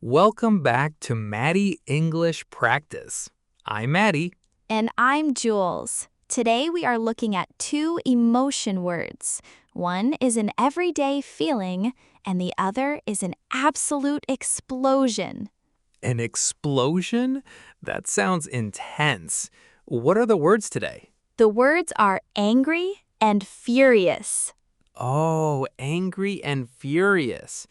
Welcome back to Mady English Practice. I'm Mady. And I'm Jules. Today we are looking at two emotion words. One is an everyday feeling, and the other is an absolute explosion. An explosion? That sounds intense. What are the words today? The words are angry and furious. Oh, angry and furious.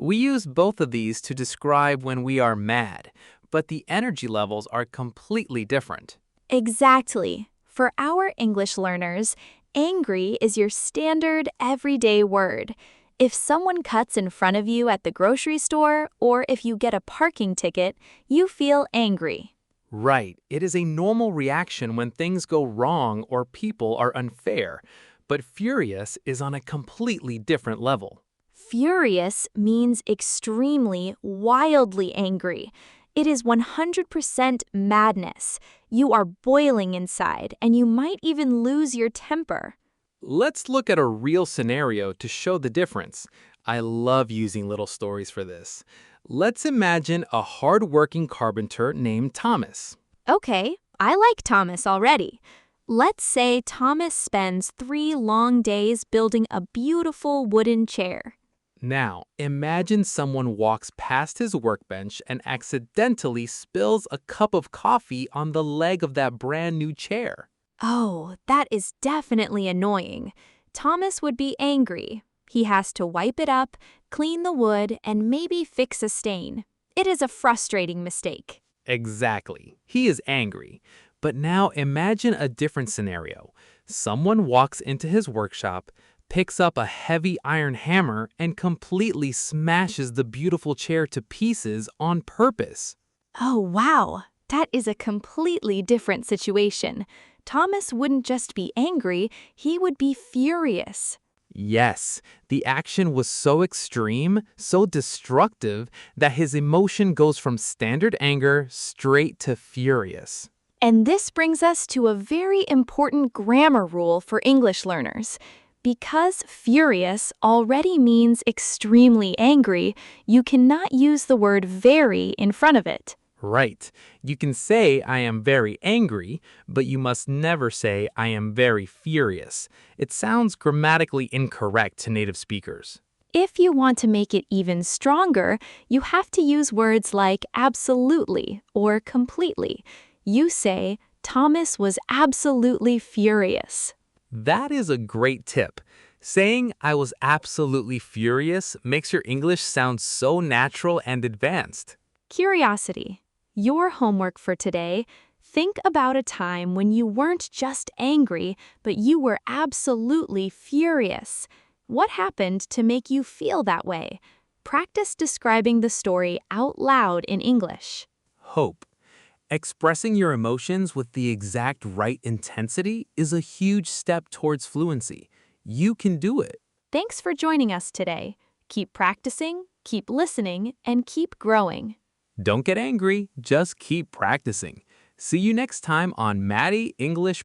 We use both of these to describe when we are mad, but the energy levels are completely different. Exactly. For our English learners, angry is your standard everyday word. If someone cuts in front of you at the grocery store or if you get a parking ticket, you feel angry. Right, it is a normal reaction when things go wrong or people are unfair, but furious is on a completely different level. Furious means extremely, wildly angry. It is 100% madness. You are boiling inside, and you might even lose your temper. Let's look at a real scenario to show the difference. I love using little stories for this. Let's imagine a hard-working carpenter named Thomas. Okay, I like Thomas already. Let's say Thomas spends 3 long days building a beautiful wooden chair. Now, imagine someone walks past his workbench and accidentally spills a cup of coffee on the leg of that brand new chair. Oh, that is definitely annoying. Thomas would be angry. He has to wipe it up, clean the wood, and maybe fix a stain. It is a frustrating mistake. Exactly. He is angry. But now imagine a different scenario. Someone walks into his workshop, picks up a heavy iron hammer, and completely smashes the beautiful chair to pieces on purpose. Oh, wow. That is a completely different situation. Thomas wouldn't just be angry, he would be furious. Yes, the action was so extreme, so destructive, that his emotion goes from standard anger straight to furious. And this brings us to a very important grammar rule for English learners. Because furious already means extremely angry, you cannot use the word very in front of it. Right. You can say I am very angry, but you must never say I am very furious. It sounds grammatically incorrect to native speakers. If you want to make it even stronger, you have to use words like absolutely or completely. You say, Thomas was absolutely furious. That is a great tip. Saying I was absolutely furious makes your English sound so natural and advanced. Curiosity. Your homework for today: think about a time when you weren't just angry, but you were absolutely furious. What happened to make you feel that way? Practice describing the story out loud in English. Hope. Expressing your emotions with the exact right intensity is a huge step towards fluency. You can do it. Thanks for joining us today. Keep practicing, keep listening, and keep growing. Don't get angry, just keep practicing. See you next time on Mady English